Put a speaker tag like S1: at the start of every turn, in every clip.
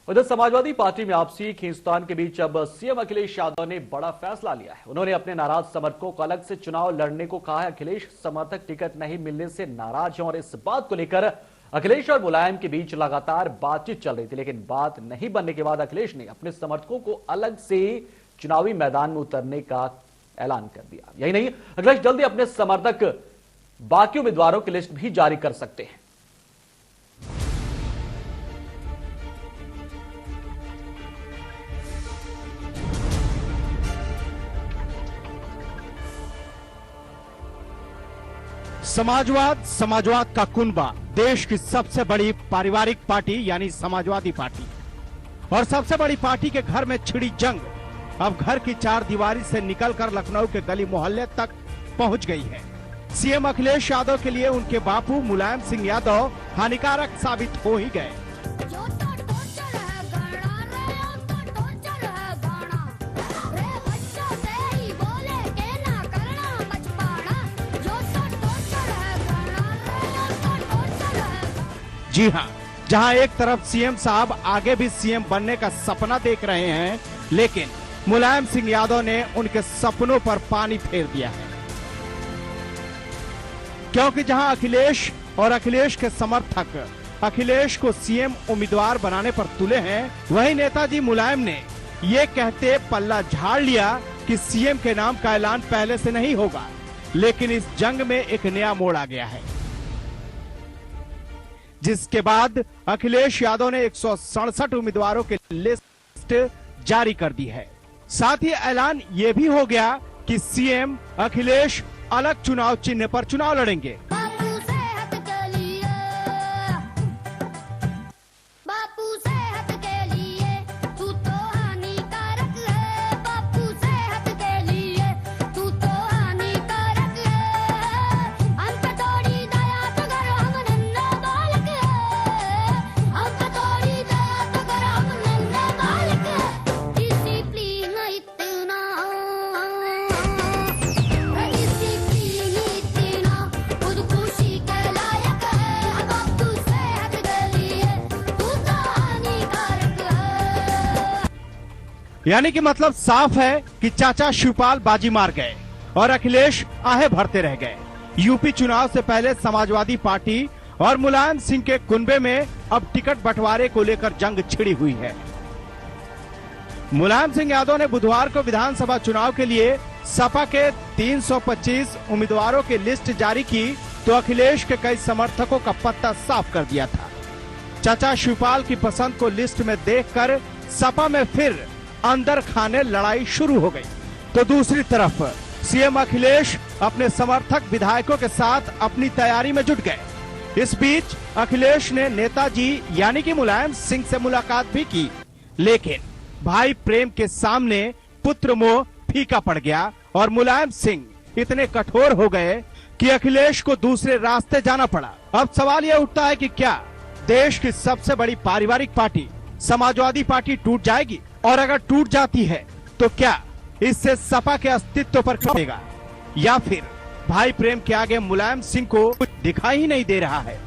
S1: उधर समाजवादी पार्टी में आपसी खींचतान के बीच अब सीएम अखिलेश यादव ने बड़ा फैसला लिया है। उन्होंने अपने नाराज समर्थकों को अलग से चुनाव लड़ने को कहा है। अखिलेश समर्थक टिकट नहीं मिलने से नाराज हैं और इस बात को लेकर अखिलेश और मुलायम के बीच लगातार बातचीत चल रही थी, लेकिन बात नहीं बनने के बाद अखिलेश ने अपने समर्थकों को अलग से चुनावी मैदान में उतरने का ऐलान कर दिया। यही नहीं, अखिलेश जल्दी अपने समर्थक बाकी उम्मीदवारों की लिस्ट भी जारी कर सकते हैं।
S2: समाजवाद का कुनबा, देश की सबसे बड़ी पारिवारिक पार्टी यानी समाजवादी पार्टी और सबसे बड़ी पार्टी के घर में छिड़ी जंग अब घर की चार दीवारी से निकलकर लखनऊ के गली मोहल्ले तक पहुंच गई है। सीएम अखिलेश यादव के लिए उनके बापू मुलायम सिंह यादव हानिकारक साबित हो ही गए। जी हाँ, जहां एक तरफ सीएम साहब आगे भी सीएम बनने का सपना देख रहे हैं, लेकिन मुलायम सिंह यादव ने उनके सपनों पर पानी फेर दिया है। क्योंकि जहां अखिलेश और अखिलेश के समर्थक अखिलेश को सीएम उम्मीदवार बनाने पर तुले हैं, वहीं नेताजी मुलायम ने ये कहते पल्ला झाड़ लिया कि सीएम के नाम का ऐलान पहले से नहीं होगा। लेकिन इस जंग में एक नया मोड़ आ गया है, जिसके बाद अखिलेश यादव ने 167 उम्मीदवारों की लिस्ट जारी कर दी है। साथ ही ऐलान यह भी हो गया कि सीएम अखिलेश अलग चुनाव चिन्ह पर चुनाव लड़ेंगे। यानी कि मतलब साफ है कि चाचा शिवपाल बाजी मार गए और अखिलेश आहे भरते रह गए। यूपी चुनाव से पहले समाजवादी पार्टी और मुलायम सिंह के कुनबे में अब टिकट बंटवारे को लेकर जंग छिड़ी हुई है। मुलायम सिंह यादव ने बुधवार को विधानसभा चुनाव के लिए सपा के 325 उम्मीदवारों की लिस्ट जारी की, तो अखिलेश के कई समर्थकों का पत्ता साफ कर दिया था। चाचा शिवपाल की पसंद को लिस्ट में देखकर सपा में फिर अंदर खाने लड़ाई शुरू हो गई। तो दूसरी तरफ सीएम अखिलेश अपने समर्थक विधायकों के साथ अपनी तैयारी में जुट गए। इस बीच अखिलेश ने नेताजी यानी कि मुलायम सिंह से मुलाकात भी की, लेकिन भाई प्रेम के सामने पुत्र मोह फीका पड़ गया और मुलायम सिंह इतने कठोर हो गए कि अखिलेश को दूसरे रास्ते जाना पड़ा। अब सवाल यह उठता है कि क्या देश की सबसे बड़ी पारिवारिक पार्टी समाजवादी पार्टी टूट जाएगी, और अगर टूट जाती है तो क्या इससे सपा के अस्तित्व पर पड़ेगा, या फिर भाई प्रेम के आगे मुलायम सिंह को कुछ दिखाई ही नहीं दे रहा है।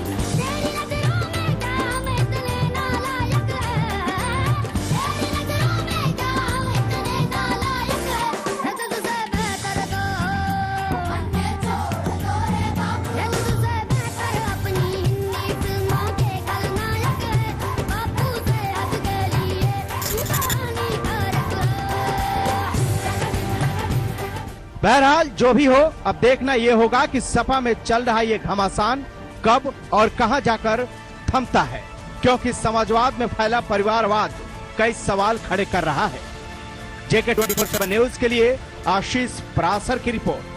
S2: बहरहाल जो भी हो, अब देखना ये होगा कि सपा में चल रहा ये घमासान कब और कहां जाकर थमता है, क्योंकि समाजवाद में फैला परिवारवाद कई सवाल खड़े कर रहा है। JK 24/7 न्यूज के लिए आशीष परासर की रिपोर्ट।